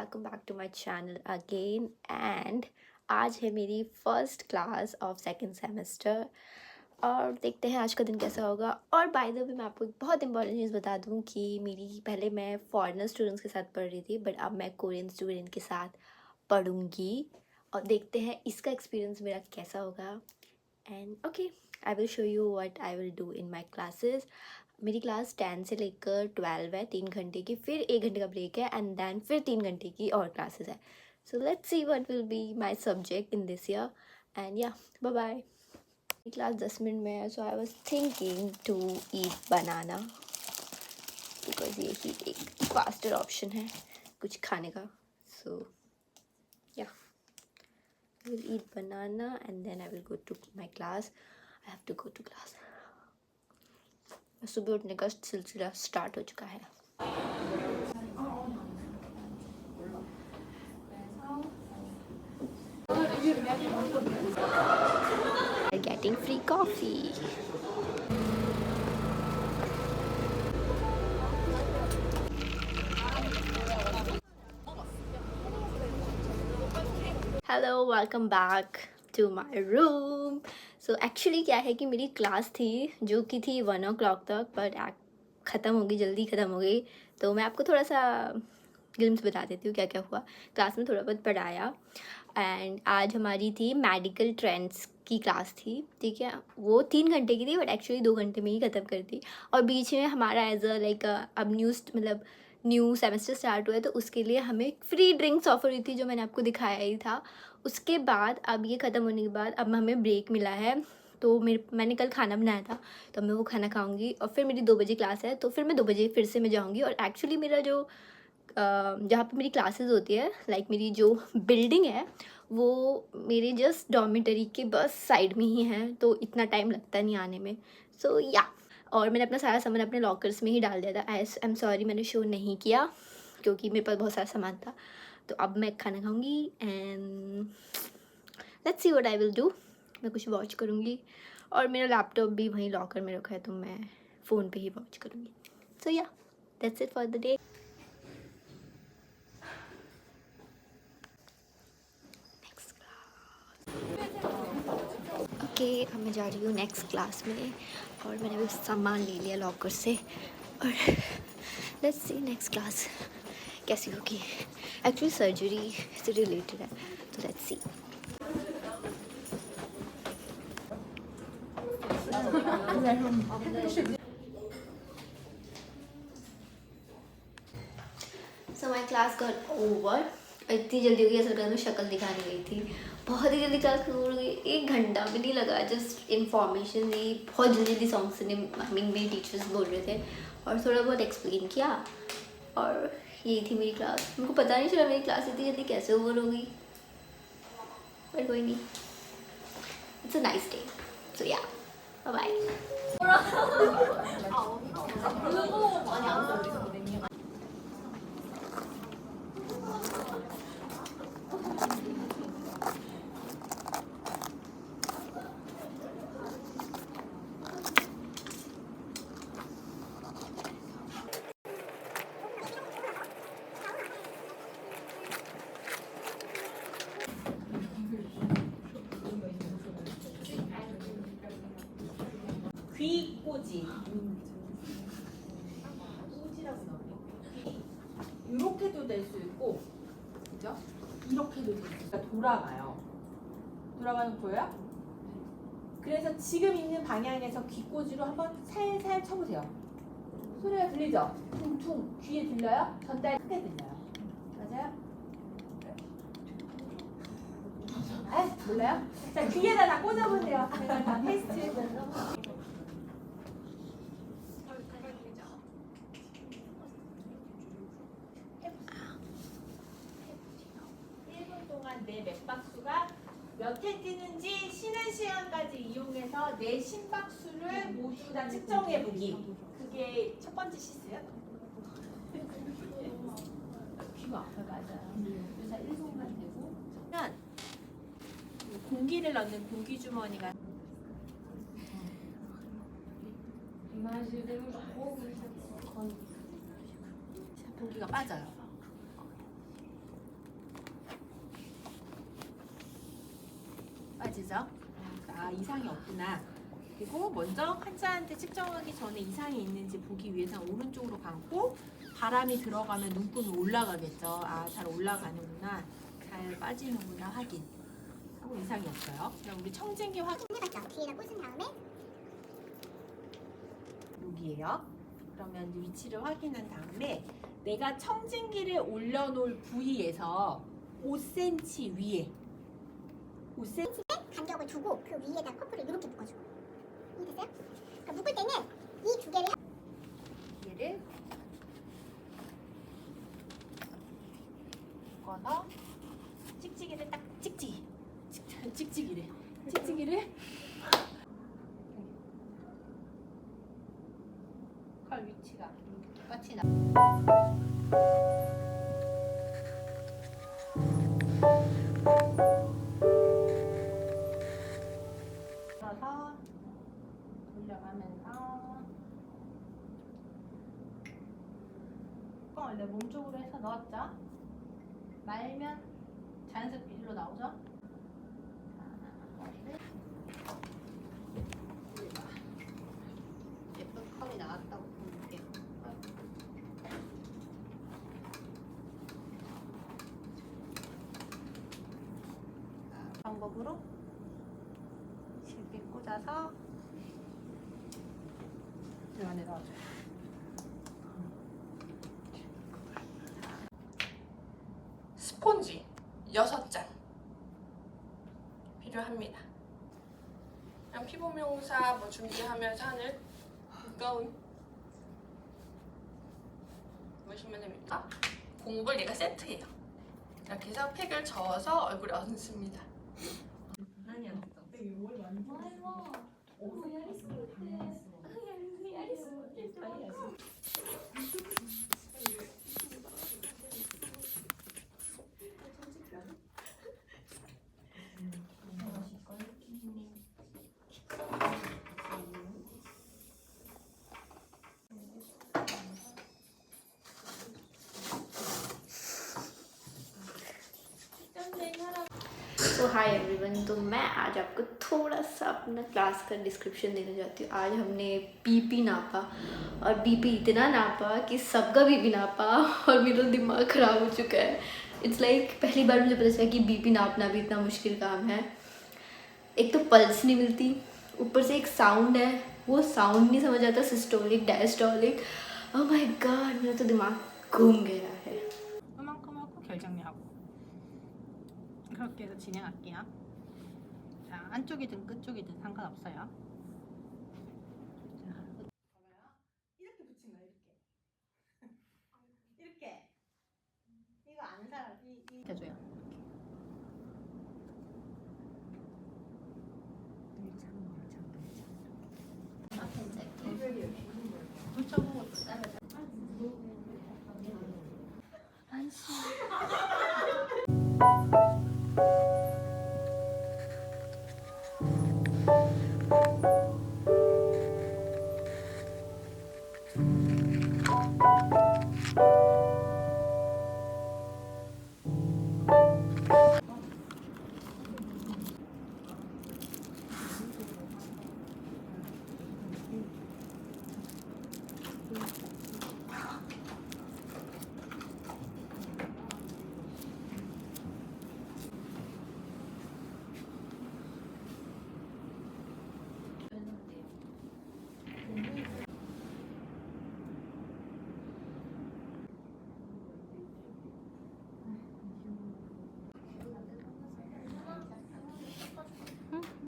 Welcome back to my channel again and आज है मेरी first class of second semester और देखते हैं आज का दिन कैसा होगा। और बाय द वे मैं आपको एक बहुत इंपॉर्टेंट चीज़ बता दूं कि मेरी पहले मैं फॉरेनर स्टूडेंट्स के साथ पढ़ रही थी बट अब मैं कोरियन स्टूडेंट के साथ पढ़ूंगी और देखते हैं इसका एक्सपीरियंस मेरा कैसा होगा। And okay, I will show you what I will do in my classes. मेरी क्लास 10 से लेकर 12 है, 3 घंटे की, फिर 1 घंटे का ब्रेक है एंड देन फिर 3 घंटे की और क्लासेस है। So let's see what will be my subject in this year and या बाय बाय। क्लास 10 मिनट में है so I was thinking to eat banana because ये ही एक फास्टर ऑप्शन है कुछ खाने का। सो या I will eat banana and then I will go to my class. I have to go to class. सुबह उठने का सिलसिला स्टार्ट हो चुका है। Getting free coffee. Hello, welcome back to my room. So actually क्या है कि मेरी क्लास थी जो कि थी 1 o'clock तक बट ख़त्म हो गई, जल्दी ख़त्म हो गई। तो मैं आपको थोड़ा सा ग्लिम्स बता देती हूँ क्या क्या हुआ। क्लास में थोड़ा बहुत पढ़ाया एंड आज हमारी थी मेडिकल ट्रेंड्स की क्लास थी, ठीक है। वो 3 घंटे की थी बट एक्चुअली 2 घंटे में ही ख़त्म कर दी। और बीच में हमारा एज अ लाइक अब मतलब न्यू सेमेस्टर स्टार्ट हुआ है तो उसके लिए हमें फ्री ड्रिंक्स ऑफर हुई थी जो मैंने आपको दिखाया ही था। उसके बाद अब ये ख़त्म होने के बाद अब हमें ब्रेक मिला है तो मैंने कल खाना बनाया था तो मैं वो खाना खाऊंगी और फिर मेरी 2 बजे क्लास है तो फिर मैं 2 बजे फिर से मैं जाऊंगी। और एक्चुअली मेरा जो जहाँ पे मेरी क्लासेस होती है लाइक मेरी जो बिल्डिंग है वो मेरे जस्ट डॉर्मेटरी के बस साइड में ही है तो इतना टाइम लगता नहीं आने में। सो या और मैंने अपना सारा सामान अपने लॉकर्स में ही डाल दिया था। आई एम सॉरी मैंने शो नहीं किया क्योंकि मेरे पास बहुत सारा सामान था। तो अब मैं खाना खाऊंगी and let's see what I will do. मैं कुछ वॉच करूँगी और मेरा लैपटॉप भी वहीं लॉकर में रखा है तो मैं फ़ोन पे ही वॉच करूँगी। सो या that's it for the day. Okay, अब मैं जा रही हूँ नेक्स्ट क्लास में और मैंने भी सामान ले लिया लॉकर से और लेट्स सी नेक्स्ट क्लास कैसी होगी। एक्चुअली सर्जरी से रिलेटेड है तो let's see. So my class got over. इतनी जल्दी हो गई ऐसा लगा मैं शक्ल दिखाने गई थी। बहुत ही जल्दी क्लास खत्म हो गई, 1 घंटा भी नहीं लगा। जस्ट इन्फॉर्मेशन दी, बहुत जल्दी जल्दी सॉन्ग सुने, मेरे टीचर्स बोल रहे थे और थोड़ा बहुत एक्सप्लेन किया और यही थी मेरी क्लास। मेरे को पता नहीं चला मेरी क्लास इतनी जल्दी कैसे ओवर हो गई बट कोई नहीं, इट्स अ नाइस डे। सो या बाय बाय। 귀꼬지. 꼬지라고 나오네. 이렇게도 될 수 있고, 그죠? 이렇게도 될 수 있고, 그러니까 돌아가요. 돌아가는 거 보여요? 그래서 지금 있는 방향에서 귀꼬지로 한번 살살 쳐보세요. 소리가 들리죠? 퉁퉁 귀에 들려요? 전달 크게 들려요. 맞아요? 에? 몰라요? 자, 귀에다 다 꽂아보세요. 제가 다 테스트. 내 맥박수가 몇 회 뛰는지 쉬는 시간까지 이용해서 내 심박수를 모두 다 측정해 보기. 그게 첫 번째 시스요. 귀가 아파. 맞아요. 그래서 1분간 되고 공기를 넣는 공기 주머니가 공기가 빠져요. 느껴지죠? 아, 이상이 없구나. 그리고 먼저 환자한테 측정하기 전에 이상이 있는지 보기 위해서 오른쪽으로 감고 바람이 들어가면 눈금이 올라가겠죠. 아, 잘 올라가는구나. 잘 빠지는구나 확인. 하고 이상이 없어요. 그럼 우리 청진기 확인. 해봤죠. 뒤에다 꽂은 다음에 여기에요. 그러면 이제 위치를 확인한 다음에 내가 청진기를 올려놓을 부위에서 5cm 위에 5cm 간격을 두고 그 위에다 커플을 이렇게 묶어줘. 이해됐어요? 그러니까 묶을 때는 이 두 개를 얘를 묶어서 찍찍이를 딱 찍찍이를 컬 위치가 똑같이 나. 그래서 돌려가면서 뚜껑을 내 몸쪽으로 해서 넣었죠. 말면 자연스럽게 일로 나오죠. 예쁜 컬이 나왔다고 볼게요. 방법으로 쉽게 꽂아서 이 안에 넣어줘요. 스폰지 6장 필요합니다. 그냥 피부 미용사 뭐 준비하면서 하는 가운 보시면 됩니다. 공물 얘가 세트예요. 이렇게 해서 팩을 저어서 얼굴에 얹습니다. तो हाय एवरीवन, तो मैं आज आपको थोड़ा सा अपना क्लास का डिस्क्रिप्शन देना चाहती हूँ। आज हमने बीपी नापा और बीपी इतना नापा कि सबका बीपी नापा और मेरा दिमाग ख़राब हो चुका है। इट्स लाइक पहली बार मुझे पता चला कि बीपी नापना भी इतना मुश्किल काम है। एक तो पल्स नहीं मिलती, ऊपर से एक साउंड है, वो साउंड नहीं समझ आता, systolic diastolic. Oh my God, मेरा तो दिमाग घूम गया है। 그만큼 하고 결정리하고 그렇게 해서 진행할게요. 자, 안쪽이든 끝쪽이든 상관없어요. 이렇게 붙인 거야. 이렇게 이거 아는 사람 해줘요. 안심.